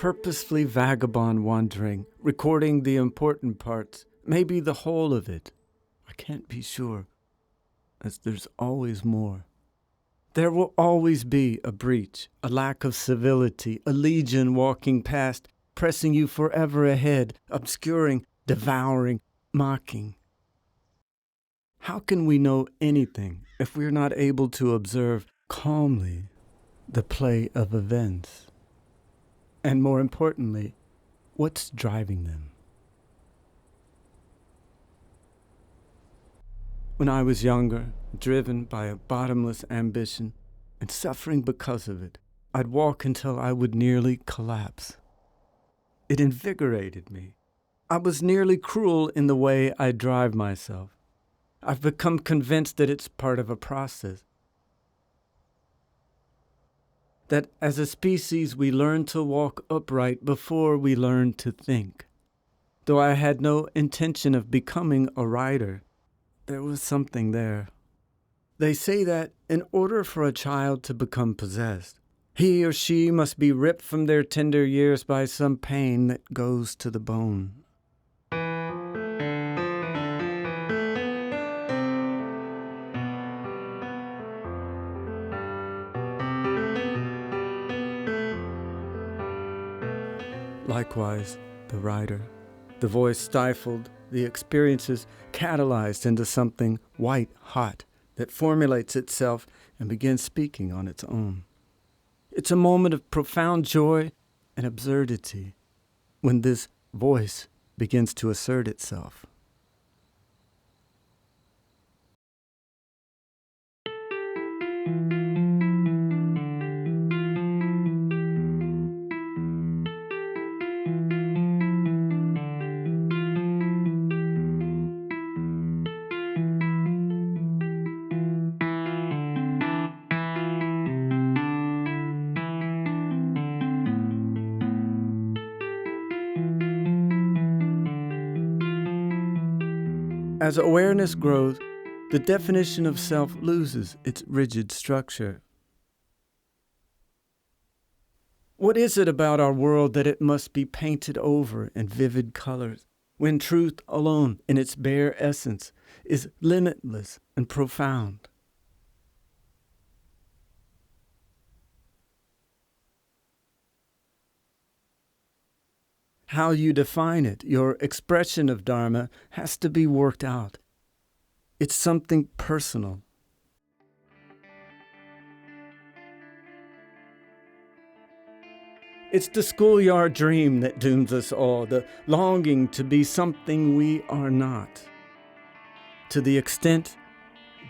purposefully vagabond wandering, recording the important parts, maybe the whole of it. I can't be sure, as there's always more. There will always be a breach, a lack of civility, a legion walking past, pressing you forever ahead, obscuring, devouring, mocking. How can we know anything if we're not able to observe calmly the play of events? And more importantly, what's driving them? When I was younger, driven by a bottomless ambition and suffering because of it, I'd walk until I would nearly collapse. It invigorated me. I was nearly cruel in the way I drive myself. I've become convinced that it's part of a process. That as a species we learn to walk upright before we learn to think. Though I had no intention of becoming a writer, there was something there. They say that in order for a child to become possessed, he or she must be ripped from their tender years by some pain that goes to the bone. Likewise, the writer, the voice stifled, the experiences catalyzed into something white-hot that formulates itself and begins speaking on its own. It's a moment of profound joy and absurdity when this voice begins to assert itself. As awareness grows, the definition of self loses its rigid structure. What is it about our world that it must be painted over in vivid colors, when truth alone, in its bare essence, is limitless and profound? How you define it, your expression of Dharma, has to be worked out. It's something personal. It's the schoolyard dream that dooms us all, the longing to be something we are not. To the extent,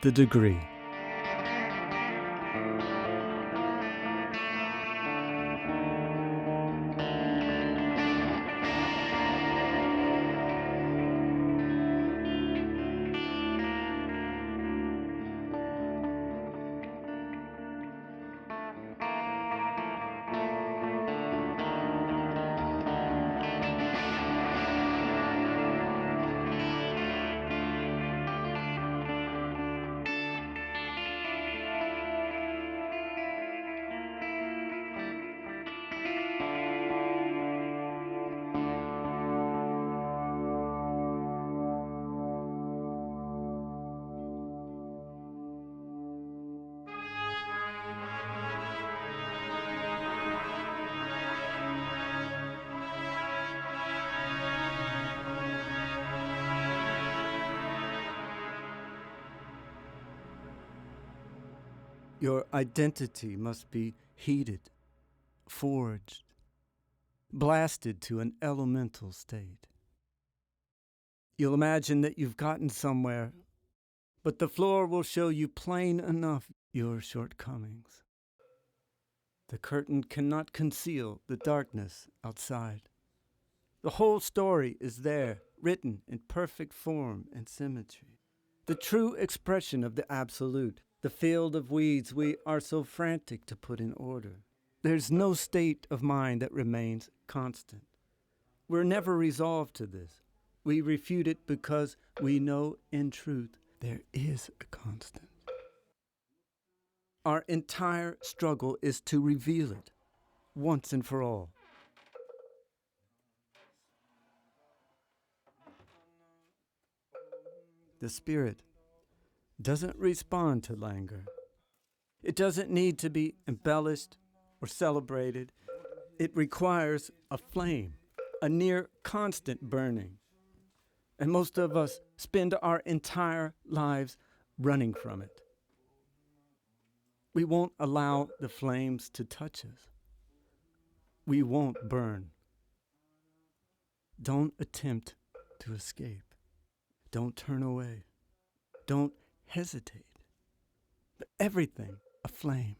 the degree. Your identity must be heated, forged, blasted to an elemental state. You'll imagine that you've gotten somewhere, but the floor will show you plain enough your shortcomings. The curtain cannot conceal the darkness outside. The whole story is there, written in perfect form and symmetry. The true expression of the absolute, the field of weeds we are so frantic to put in order. There's no state of mind that remains constant. We're never resolved to this. We refute it because we know in truth there is a constant. Our entire struggle is to reveal it once and for all. The spirit doesn't respond to languor. It doesn't need to be embellished or celebrated. It requires a flame, a near constant burning. And most of us spend our entire lives running from it. We won't allow the flames to touch us. We won't burn. Don't attempt to escape. Don't turn away. Don't hesitate. But everything aflame.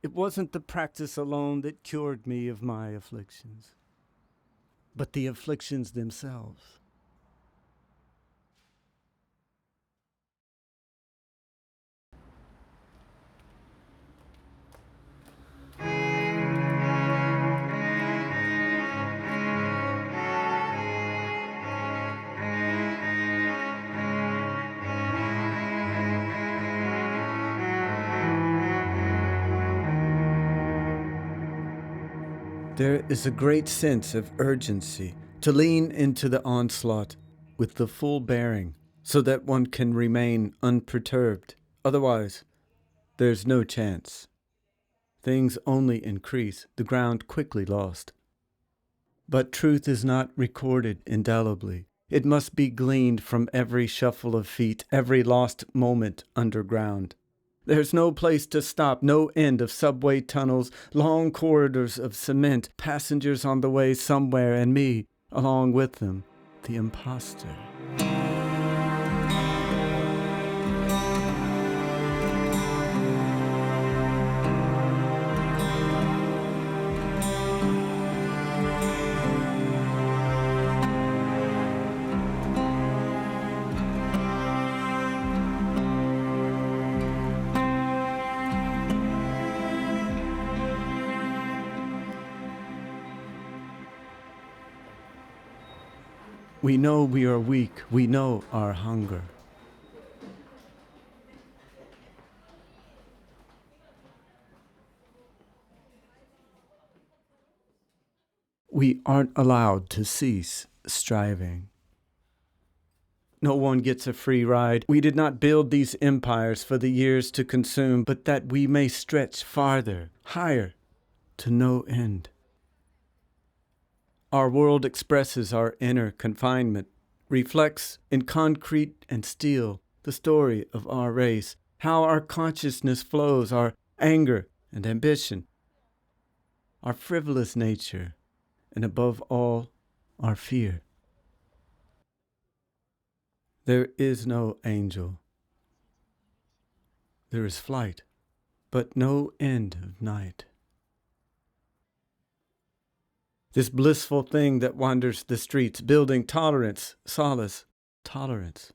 It wasn't the practice alone that cured me of my afflictions, but the afflictions themselves. There is a great sense of urgency to lean into the onslaught with the full bearing so that one can remain unperturbed. Otherwise, there's no chance. Things only increase, the ground quickly lost. But truth is not recorded indelibly. It must be gleaned from every shuffle of feet, every lost moment underground. There's no place to stop, no end of subway tunnels, long corridors of cement, passengers on the way somewhere, and me, along with them, the imposter. We know we are weak. We know our hunger. We aren't allowed to cease striving. No one gets a free ride. We did not build these empires for the years to consume, but that we may stretch farther, higher, to no end. Our world expresses our inner confinement, reflects in concrete and steel the story of our race, how our consciousness flows, our anger and ambition, our frivolous nature, and above all, our fear. There is no angel. There is flight, but no end of night. This blissful thing that wanders the streets, building tolerance, solace, tolerance.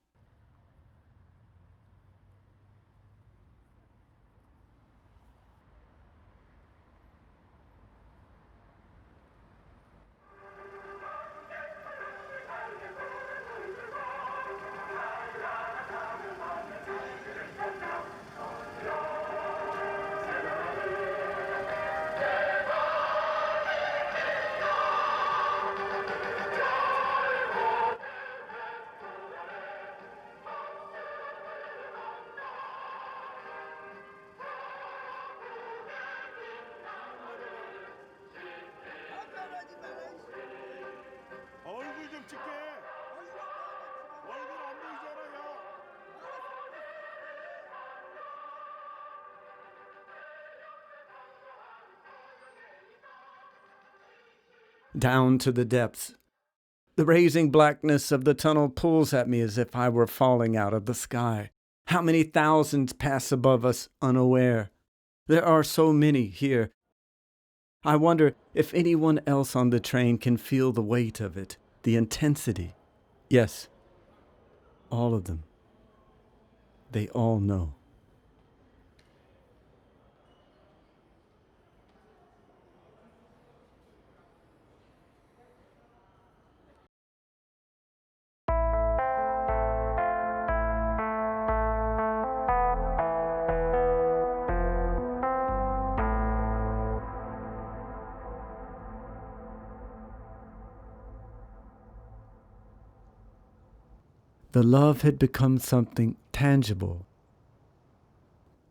down to the depths. The raising blackness of the tunnel pulls at me as if I were falling out of the sky. How many thousands pass above us unaware? There are so many here. I wonder if anyone else on the train can feel the weight of it, the intensity. Yes, all of them. They all know. The love had become something tangible,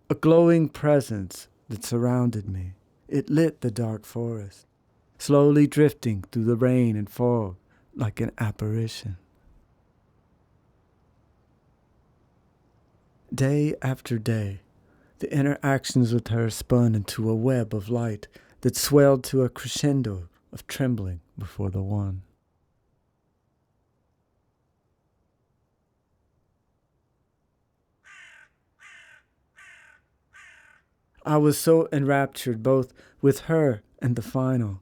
a glowing presence that surrounded me. It lit the dark forest, slowly drifting through the rain and fog like an apparition. Day after day, the interactions with her spun into a web of light that swelled to a crescendo of trembling before the One. I was so enraptured both with her and the final.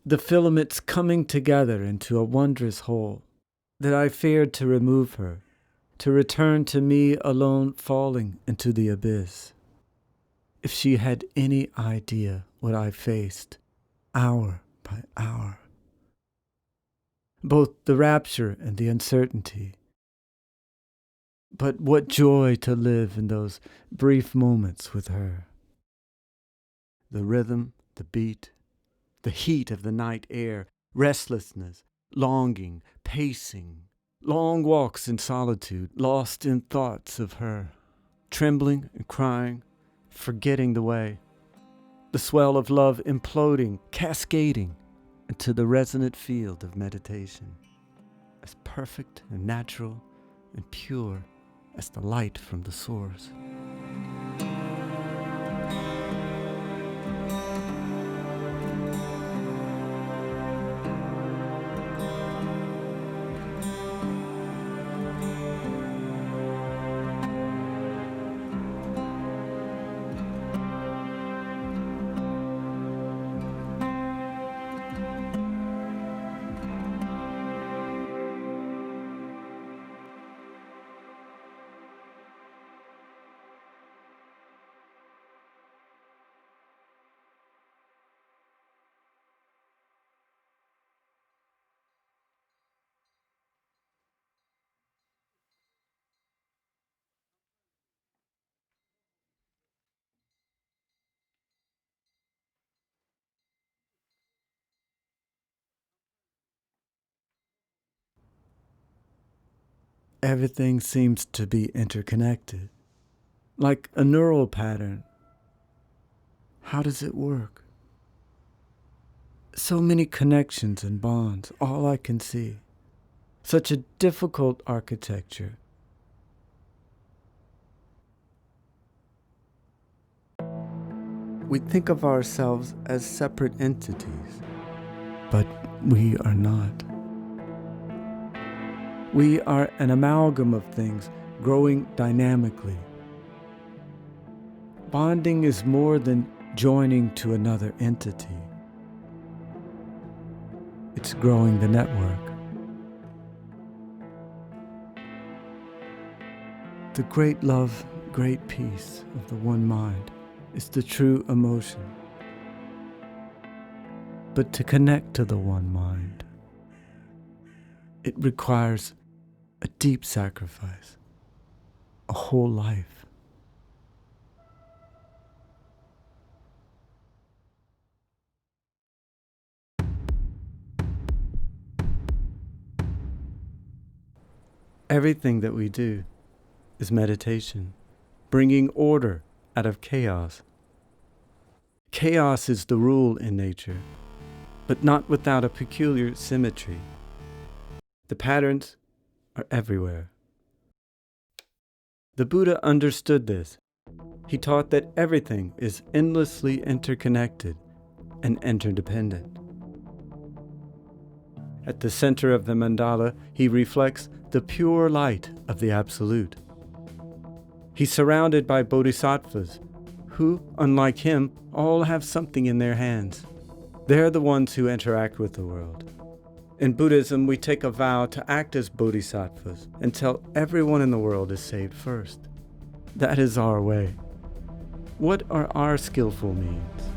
The filaments coming together into a wondrous whole, that I feared to remove her, to return to me alone falling into the abyss. If she had any idea what I faced, hour by hour. Both the rapture and the uncertainty. But what joy to live in those brief moments with her. The rhythm, the beat, the heat of the night air, restlessness, longing, pacing, long walks in solitude, lost in thoughts of her, trembling and crying, forgetting the way, the swell of love imploding, cascading into the resonant field of meditation, as perfect and natural and pure as the light from the source. Everything seems to be interconnected, like a neural pattern. How does it work? So many connections and bonds, all I can see. Such a difficult architecture. We think of ourselves as separate entities, but we are not. We are an amalgam of things growing dynamically. Bonding is more than joining to another entity. It's growing the network. The great love, great peace of the one mind is the true emotion. But to connect to the one mind, it requires a deep sacrifice, a whole life. Everything that we do is meditation, bringing order out of chaos. Chaos is the rule in nature, but not without a peculiar symmetry. The patterns are everywhere. The Buddha understood this. He taught that everything is endlessly interconnected and interdependent. At the center of the mandala, he reflects the pure light of the Absolute. He's surrounded by bodhisattvas, who, unlike him, all have something in their hands. They're the ones who interact with the world. In Buddhism, we take a vow to act as bodhisattvas until everyone in the world is saved first. That is our way. What are our skillful means?